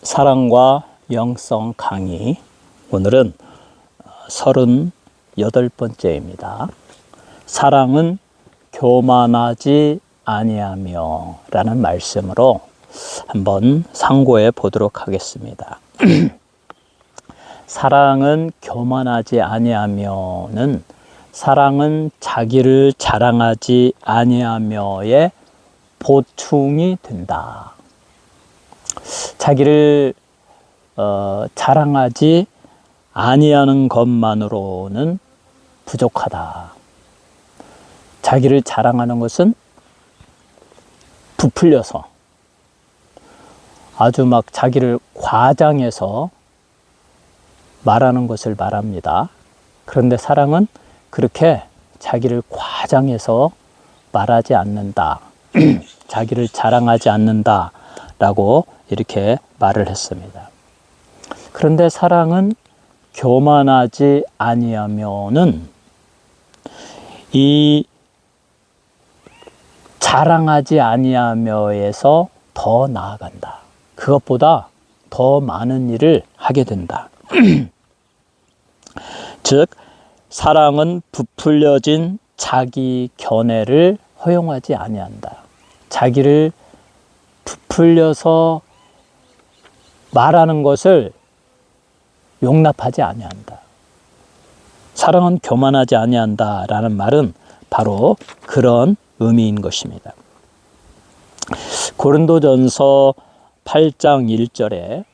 사랑과 영성 강의, 오늘은 38번째입니다. 사랑은 교만하지 아니하며 라는 말씀으로 한번 상고해 보도록 하겠습니다. 사랑은 교만하지 아니하며는 사랑은 자기를 자랑하지 아니하며의 보충이 된다. 자기를 자랑하지 아니하는 것만으로는 부족하다. 자기를 자랑하는 것은 부풀려서 아주 막 자기를 과장해서 말하는 것을 말합니다. 그런데 사랑은 그렇게 자기를 과장해서 말하지 않는다. 자기를 자랑하지 않는다 라고 이렇게 말을 했습니다. 그런데 사랑은 교만하지 아니하면은 이 자랑하지 아니하며에서 더 나아간다. 그것보다 더 많은 일을 하게 된다. 즉 사랑은 부풀려진 자기 견해를 허용하지 아니한다. 자기를 부풀려서 말하는 것을 용납하지 아니한다. 사랑은 교만하지 아니한다 라는 말은 바로 그런 의미인 것입니다. 고린도전서 8장 1절에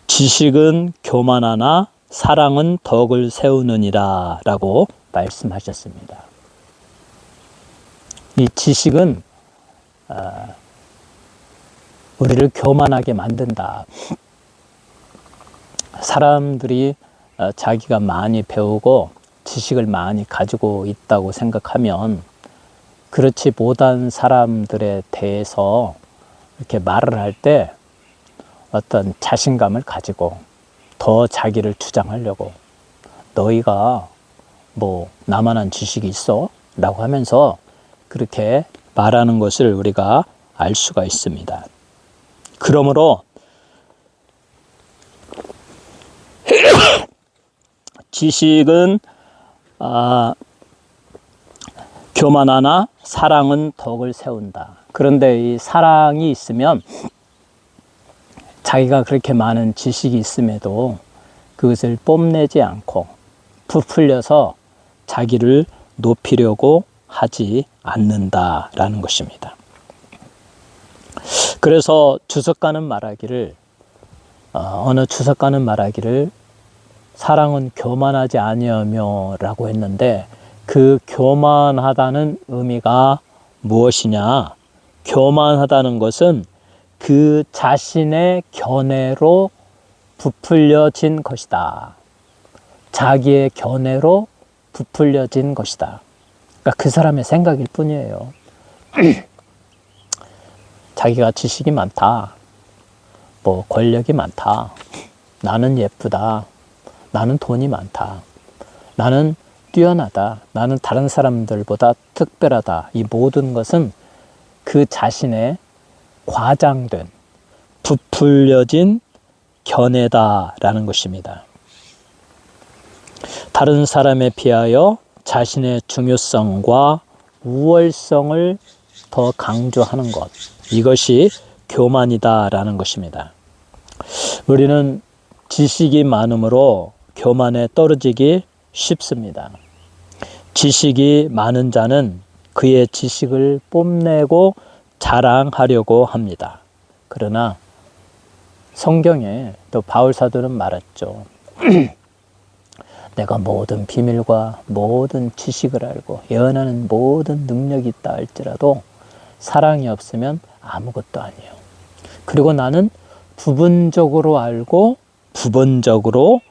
지식은 교만하나 사랑은 덕을 세우느니라 라고 말씀하셨습니다. 이 지식은 우리를 교만하게 만든다. 사람들이 자기가 많이 배우고 지식을 많이 가지고 있다고 생각하면 그렇지 못한 사람들에 대해서 이렇게 말을 할 때 어떤 자신감을 가지고 더 자기를 주장하려고 너희가 뭐 나만한 지식이 있어? 라고 하면서 그렇게 말하는 것을 우리가 알 수가 있습니다. 그러므로 지식은 교만하나 사랑은 덕을 세운다. 그런데 이 사랑이 있으면 자기가 그렇게 많은 지식이 있음에도 그것을 뽐내지 않고 부풀려서 자기를 높이려고 하지 않는다라는 것입니다. 그래서 주석가는 말하기를 어느 주석가는 말하기를 사랑은 교만하지 아니하며 라고 했는데 그 교만하다는 의미가 무엇이냐? 교만하다는 것은 그 자신의 견해로 부풀려진 것이다. 자기의 견해로 부풀려진 것이다. 그러니까 그 사람의 생각일 뿐이에요. 자기가 지식이 많다. 뭐 권력이 많다. 나는 예쁘다. 나는 돈이 많다. 나는 뛰어나다. 나는 다른 사람들보다 특별하다. 이 모든 것은 그 자신의 과장된 부풀려진 견해다라는 것입니다. 다른 사람에 비하여 자신의 중요성과 우월성을 더 강조하는 것, 이것이 교만이다라는 것입니다. 우리는 지식이 많으므로 교만에 떨어지기 쉽습니다. 지식이 많은 자는 그의 지식을 뽐내고 자랑하려고 합니다. 그러나 성경에 또 바울 사도는 말했죠. 내가 모든 비밀과 모든 지식을 알고 예언하는 모든 능력이 있다 할지라도 사랑이 없으면 아무것도 아니에요. 그리고 나는 부분적으로 알고 부분적으로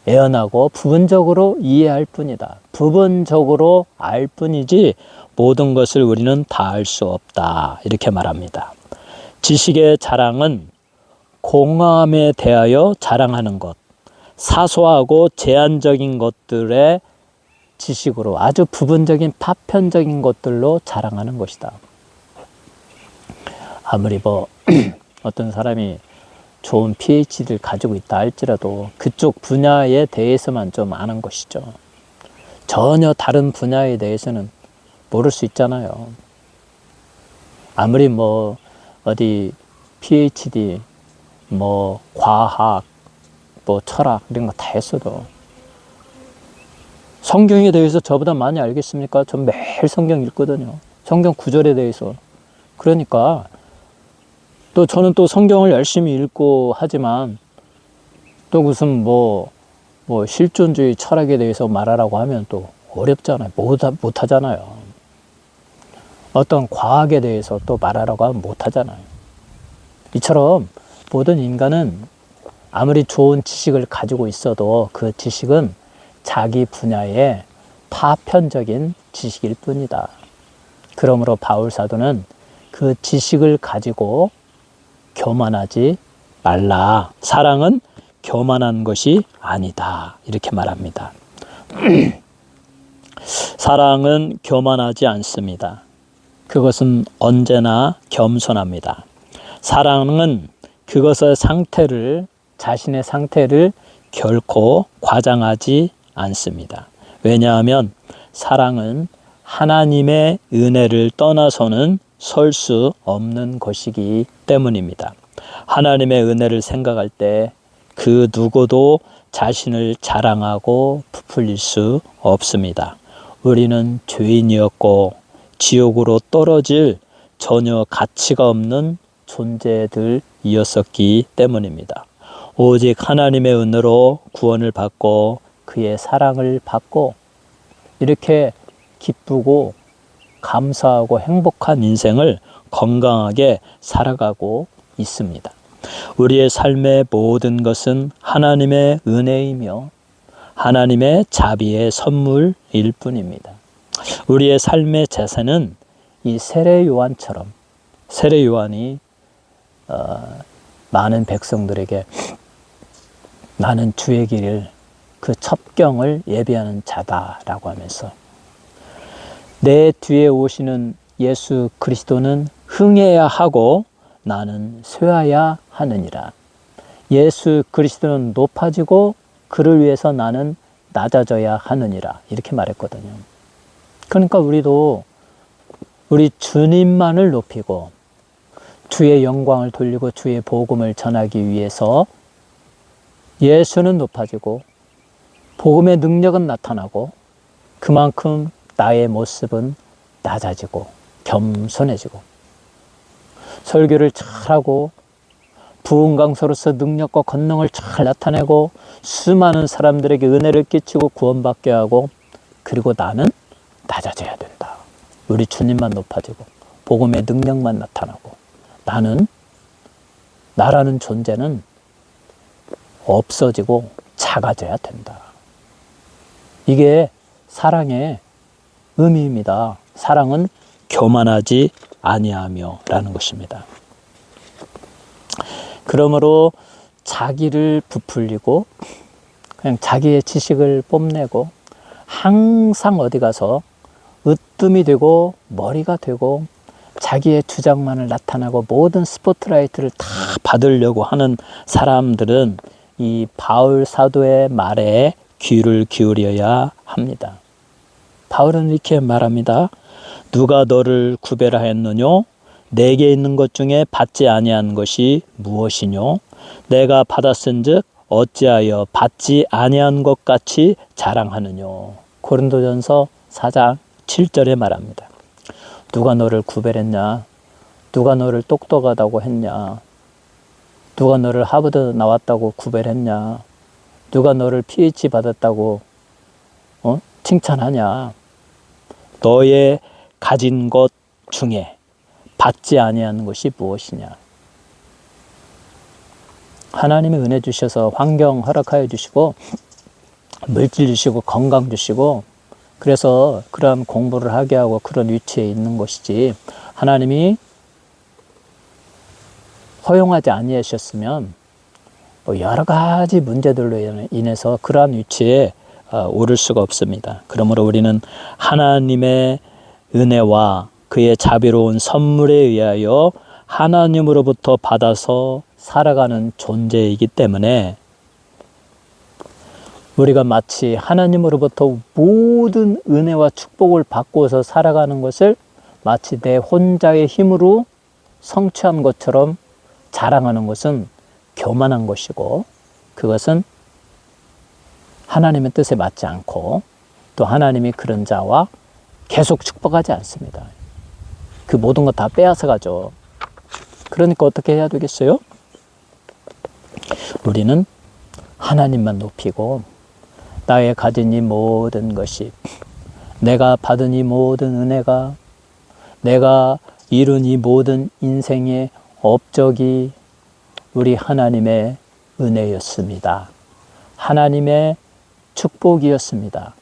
예언하고 부분적으로 이해할 뿐이다. 부분적으로 알 뿐이지 모든 것을 우리는 다 알 수 없다. 이렇게 말합니다. 지식의 자랑은 공함에 대하여 자랑하는 것, 사소하고 제한적인 것들의 지식으로 아주 부분적인 파편적인 것들로 자랑하는 것이다. 아무리 어떤 사람이 좋은 PhD를 가지고 있다 할지라도 그쪽 분야에 대해서만 좀 아는 것이죠. 전혀 다른 분야에 대해서는 모를 수 있잖아요. 아무리 뭐 어디 PhD, 뭐 과학, 뭐 철학 이런 거 다 했어도 성경에 대해서 저보다 많이 알겠습니까? 전 매일 성경 읽거든요. 성경 구절에 대해서. 그러니까 또 저는 또 성경을 열심히 읽고 하지만 또 무슨 뭐 실존주의 철학에 대해서 말하라고 하면 또 어렵잖아요. 못 하잖아요. 어떤 과학에 대해서 또 말하라고 하면 못 하잖아요. 이처럼 모든 인간은 아무리 좋은 지식을 가지고 있어도 그 지식은 자기 분야의 파편적인 지식일 뿐이다. 그러므로 바울 사도는 그 지식을 가지고 교만하지 말라. 사랑은 교만한 것이 아니다. 이렇게 말합니다. 사랑은 교만하지 않습니다. 그것은 언제나 겸손합니다. 사랑은 그것의 자신의 상태를 결코 과장하지 않습니다. 왜냐하면 사랑은 하나님의 은혜를 떠나서는 설 수 없는 것이기 때문입니다. 하나님의 은혜를 생각할 때 그 누구도 자신을 자랑하고 부풀릴 수 없습니다. 우리는 죄인이었고 지옥으로 떨어질 전혀 가치가 없는 존재들이었었기 때문입니다. 오직 하나님의 은혜로 구원을 받고 그의 사랑을 받고 이렇게 기쁘고 감사하고 행복한 인생을 건강하게 살아가고 있습니다. 우리의 삶의 모든 것은 하나님의 은혜이며 하나님의 자비의 선물일 뿐입니다. 우리의 삶의 제사는 이 세례 요한처럼 세례 요한이 많은 백성들에게 나는 주의 길을 그 첩경을 예비하는 자다라고 하면서 내 뒤에 오시는 예수 그리스도는 흥해야 하고 나는 쇠하야 하느니라. 예수 그리스도는 높아지고 그를 위해서 나는 낮아져야 하느니라. 이렇게 말했거든요. 그러니까 우리도 우리 주님만을 높이고 주의 영광을 돌리고 주의 복음을 전하기 위해서 예수는 높아지고 복음의 능력은 나타나고 그만큼 나의 모습은 낮아지고 겸손해지고 설교를 잘하고 부흥 강사로서 능력과 권능을 잘 나타내고 수많은 사람들에게 은혜를 끼치고 구원받게 하고 그리고 나는 낮아져야 된다. 우리 주님만 높아지고 복음의 능력만 나타나고 나라는 존재는 없어지고 작아져야 된다. 이게 사랑의 의미입니다. 사랑은 교만하지 아니하며 라는 것입니다. 그러므로 자기를 부풀리고 그냥 자기의 지식을 뽐내고 항상 어디 가서 으뜸이 되고 머리가 되고 자기의 주장만을 나타나고 모든 스포트라이트를 다 받으려고 하는 사람들은 이 바울 사도의 말에 귀를 기울여야 합니다. 바울은 이렇게 말합니다. 누가 너를 구별하였느뇨? 내게 있는 것 중에 받지 아니한 것이 무엇이뇨? 내가 받았은즉 어찌하여 받지 아니한 것 같이 자랑하느뇨? 고린도전서 4장 7절에 말합니다. 누가 너를 구별했냐? 누가 너를 똑똑하다고 했냐? 누가 너를 하버드 나왔다고 구별했냐? 누가 너를 PhD 받았다고 칭찬하냐? 너의 가진 것 중에 받지 아니하는 것이 무엇이냐? 하나님이 은혜 주셔서 환경 허락하여 주시고 물질 주시고 건강 주시고 그래서 그런 공부를 하게 하고 그런 위치에 있는 것이지 하나님이 허용하지 아니하셨으면 여러 가지 문제들로 인해서 그러한 위치에 오를 수가 없습니다. 그러므로 우리는 하나님의 은혜와 그의 자비로운 선물에 의하여 하나님으로부터 받아서 살아가는 존재이기 때문에 우리가 마치 하나님으로부터 모든 은혜와 축복을 받고서 살아가는 것을 마치 내 혼자의 힘으로 성취한 것처럼 자랑하는 것은 교만한 것이고, 그것은 하나님의 뜻에 맞지 않고, 또 하나님이 그런 자와 계속 축복하지 않습니다. 그 모든 거 다 빼앗아 가죠. 그러니까 어떻게 해야 되겠어요? 우리는 하나님만 높이고, 나의 가진 이 모든 것이, 내가 받은 이 모든 은혜가, 내가 이룬 이 모든 인생의 업적이 우리 하나님의 은혜였습니다. 하나님의 축복이었습니다.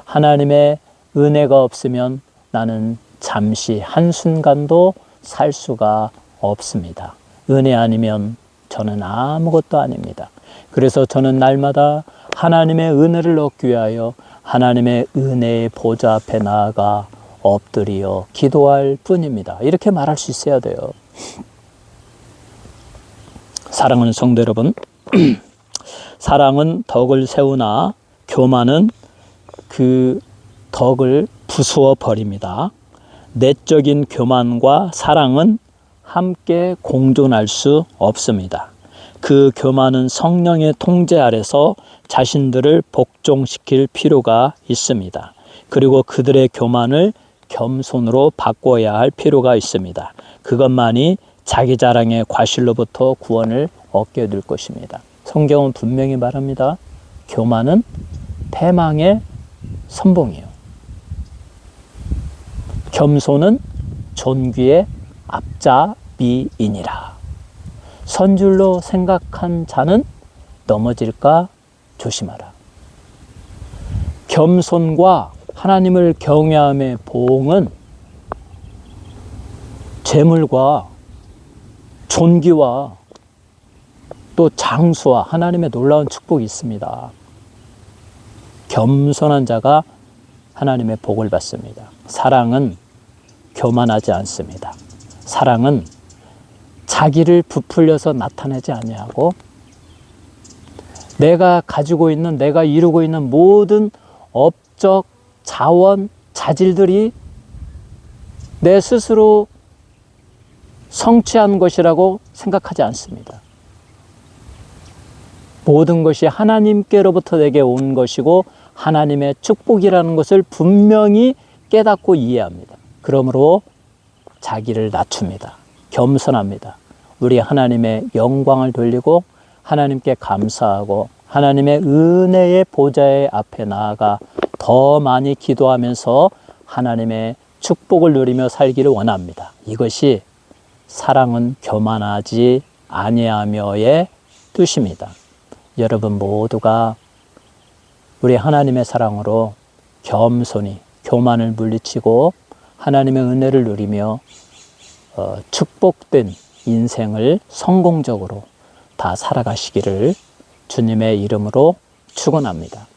하나님의 은혜가 없으면 나는 잠시 한순간도 살 수가 없습니다. 은혜 아니면 저는 아무것도 아닙니다. 그래서 저는 날마다 하나님의 은혜를 얻기 위하여 하나님의 은혜의 보좌 앞에 나아가 엎드려 기도할 뿐입니다. 이렇게 말할 수 있어야 돼요. 사랑하는 성도 여러분, 사랑은 덕을 세우나 교만은 그 덕을 부수어 버립니다. 내적인 교만과 사랑은 함께 공존할 수 없습니다. 그 교만은 성령의 통제 아래서 자신들을 복종시킬 필요가 있습니다. 그리고 그들의 교만을 겸손으로 바꿔야 할 필요가 있습니다. 그것만이 자기 자랑의 과실로부터 구원을 얻게 될 것입니다. 성경은 분명히 말합니다. 교만은 패망의 선봉이에요. 겸손은 존귀의 앞잡이이니라. 선줄로 생각한 자는 넘어질까 조심하라. 겸손과 하나님을 경외함의 보응은 재물과 존귀와 또 장수와 하나님의 놀라운 축복이 있습니다. 겸손한 자가 하나님의 복을 받습니다. 사랑은 교만하지 않습니다. 사랑은 자기를 부풀려서 나타내지 아니하고, 내가 가지고 있는, 내가 이루고 있는 모든 업적, 자원, 자질들이 내 스스로 성취한 것이라고 생각하지 않습니다. 모든 것이 하나님께로부터 내게 온 것이고 하나님의 축복이라는 것을 분명히 깨닫고 이해합니다. 그러므로 자기를 낮춥니다. 겸손합니다. 우리 하나님의 영광을 돌리고 하나님께 감사하고 하나님의 은혜의 보좌의 앞에 나아가 더 많이 기도하면서 하나님의 축복을 누리며 살기를 원합니다. 이것이 사랑은 교만하지 아니하며의 뜻입니다. 여러분 모두가 우리 하나님의 사랑으로 겸손히 교만을 물리치고 하나님의 은혜를 누리며 축복된 인생을 성공적으로 다 살아가시기를 주님의 이름으로 축원합니다.